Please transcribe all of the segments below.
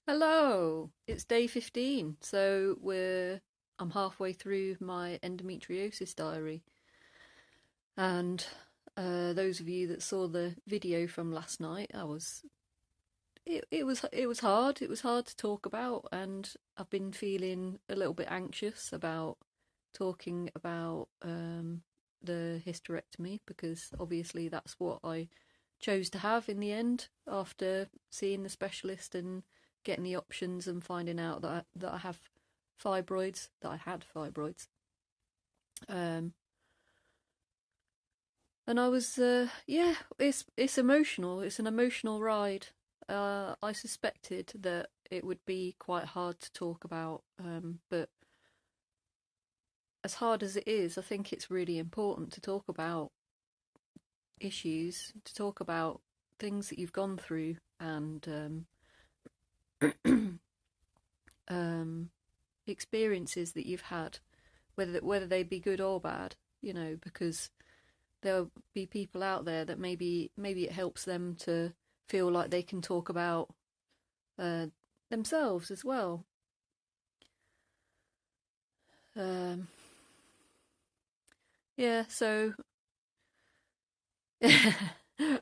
Hello, it's day 15, so I'm halfway through my endometriosis diary. And those of you that saw the video from last night, it was hard. It was hard to talk about, and I've been feeling a little bit anxious about talking about the hysterectomy because obviously that's what I chose to have in the end after seeing the specialist and getting the options and finding out that I have fibroids, that I had fibroids. Um, and I was, yeah, it's emotional. It's an emotional ride. I suspected that it would be quite hard to talk about, but as hard as it is, I think it's really important to talk about issues, to talk about things that you've gone through, and experiences that you've had, whether they be good or bad, because there'll be people out there that maybe it helps them to feel like they can talk about uh, themselves as well. Um, yeah, so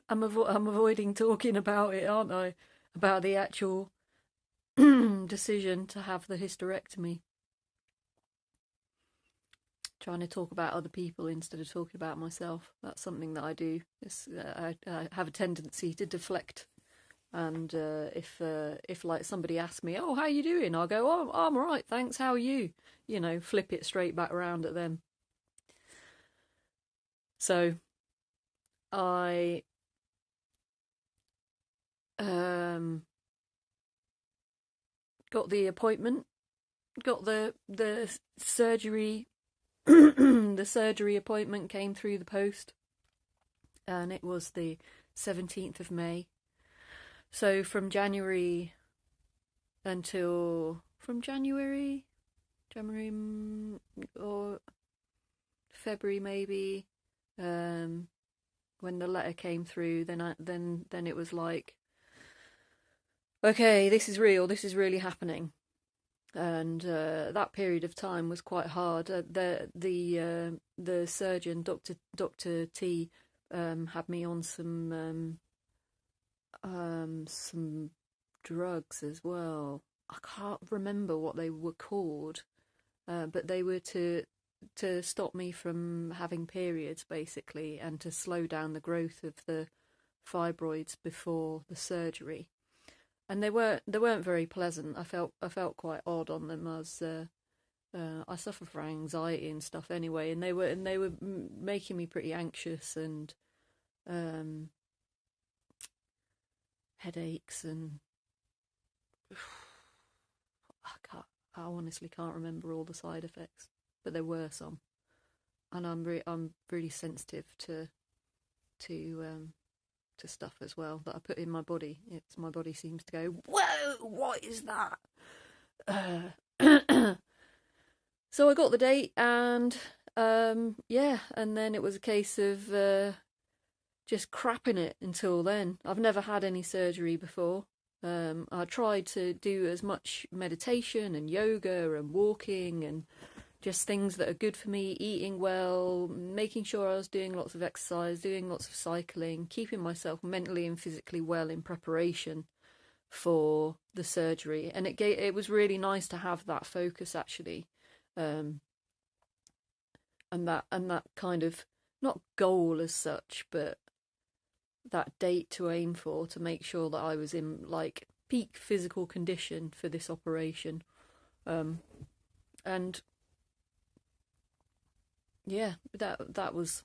I'm avoiding talking about it, aren't I? About the actual decision to have the hysterectomy. Trying to talk about other people instead of talking about myself. That's something that I do. I have a tendency to deflect, and if like somebody asks me, "Oh, how you doing?" I'll go, "Oh, I'm all right, thanks. How are you?" Flip it straight back around at them. So I um, got the appointment, got the surgery. The surgery appointment came through the post, and it was the 17th of May. So from January or February maybe, when the letter came through, then it was like, okay, this is real. This is really happening. And that period of time was quite hard. The surgeon, Doctor T, had me on some drugs as well. I can't remember what they were called, but they were to stop me from having periods, basically, and to slow down the growth of the fibroids before the surgery. And they weren't very pleasant. I felt quite odd on them. I suffer from anxiety and stuff anyway, and they were making me pretty anxious and um, headaches and I honestly can't remember all the side effects, but there were some, and I'm really sensitive to to stuff as well that I put in my body. My body seems to go, whoa, what is that? So I got the date, and yeah, and then it was a case of just crapping it until then. I've never had any surgery before. I tried to do as much meditation and yoga and walking and just things that are good for me, eating well, making sure I was doing lots of exercise, doing lots of cycling, keeping myself mentally and physically well in preparation for the surgery. And it was really nice to have that focus, actually, um, and that kind of, not goal as such, but that date to aim for, to make sure that I was in like peak physical condition for this operation. Um, and yeah, that was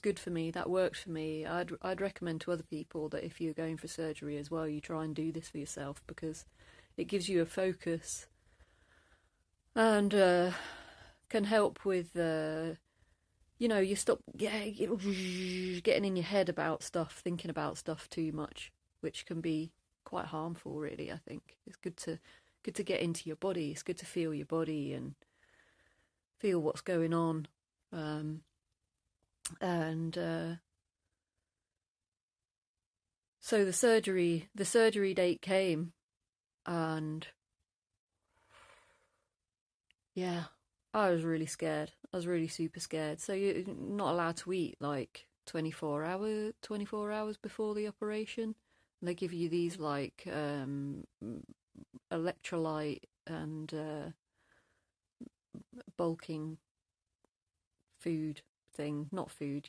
good for me. That worked for me. I'd recommend to other people that if you're going for surgery as well, you try and do this for yourself, because it gives you a focus and can help with you stop getting in your head about stuff, thinking about stuff too much, which can be quite harmful, really. I think it's good to get into your body. It's good to feel your body and feel what's going on. And so the surgery date came, And yeah, I was really scared. I was really super scared. So you're not allowed to eat like 24 hours before the operation. And they give you these like electrolyte and bulking food thing, not food,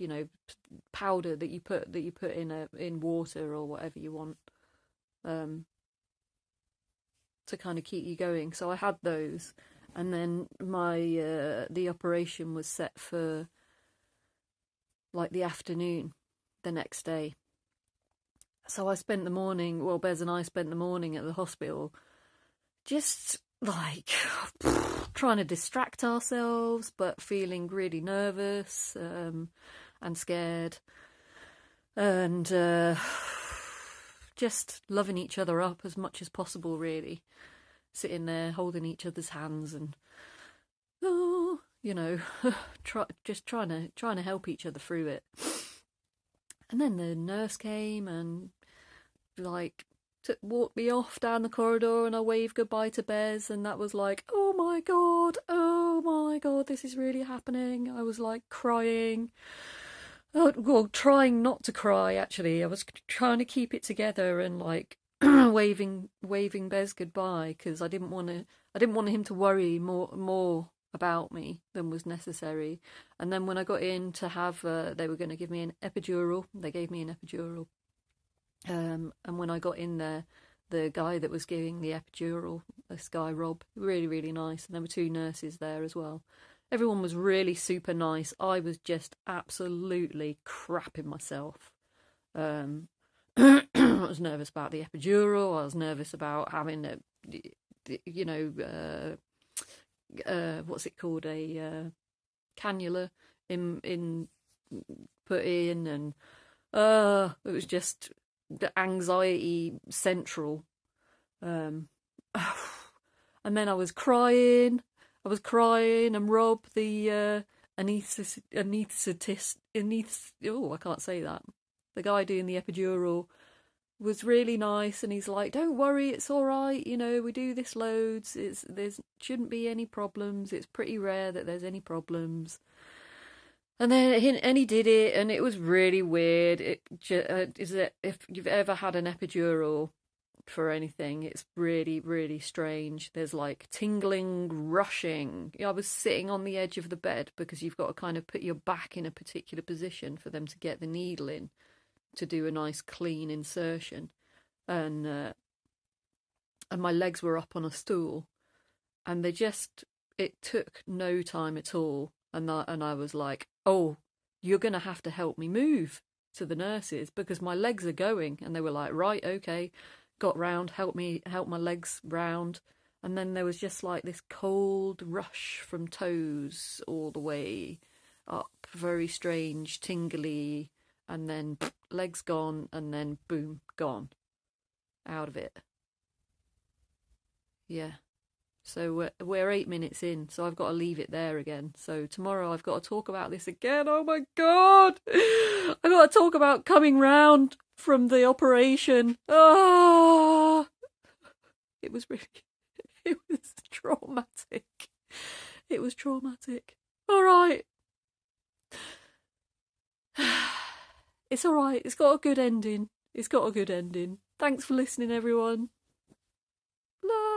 powder that you put in water or whatever you want, um, to kind of keep you going. So I had those, and then my the operation was set for like the afternoon the next day. So I spent the morning, well, Bez and I spent the morning at the hospital, just like trying to distract ourselves, but feeling really nervous and scared, and just loving each other up as much as possible, really. Sitting there holding each other's hands and just trying to help each other through it. And then the nurse came and like walked me off down the corridor, and I waved goodbye to Bez, and that was like, oh my god, this is really happening. I was like crying. Well, trying not to cry, actually. I was trying to keep it together and like waving Bez goodbye, because I didn't want him to worry more about me than was necessary. And then when I got in to have, they were going to give me an epidural. They gave me an epidural. And when I got in there, the guy that was giving the epidural, this guy Rob, really, really nice. And there were 2 nurses there as well. Everyone was really super nice. I was just absolutely crapping myself. I was nervous about the epidural. I was nervous about having what's it called, a cannula in put in, and it was just the anxiety central. And then I was crying, and Rob, the anaesthetist, I can't say that. The guy doing the epidural was really nice, and he's like, "Don't worry, it's all right. We do this loads. There's shouldn't be any problems. It's pretty rare that there's any problems." And then he did it, and it was really weird. If you've ever had an epidural for anything, it's really, really strange. There's like tingling, rushing. I was sitting on the edge of the bed because you've got to kind of put your back in a particular position for them to get the needle in to do a nice clean insertion, and my legs were up on a stool, and it took no time at all. And I was like, oh, you're going to have to help me move, to the nurses, because my legs are going. And they were like, right, okay. Got round, help my legs round. And then there was just like this cold rush from toes all the way up, very strange, tingly, and then legs gone, and then boom, gone. Out of it. Yeah. So we're 8 minutes in, so I've got to leave it there again. So tomorrow I've got to talk about this again. Oh my god! I've got to talk about coming round from the operation. Ah! It was traumatic. It was traumatic. All right. It's all right. It's got a good ending. Thanks for listening, everyone. Bye.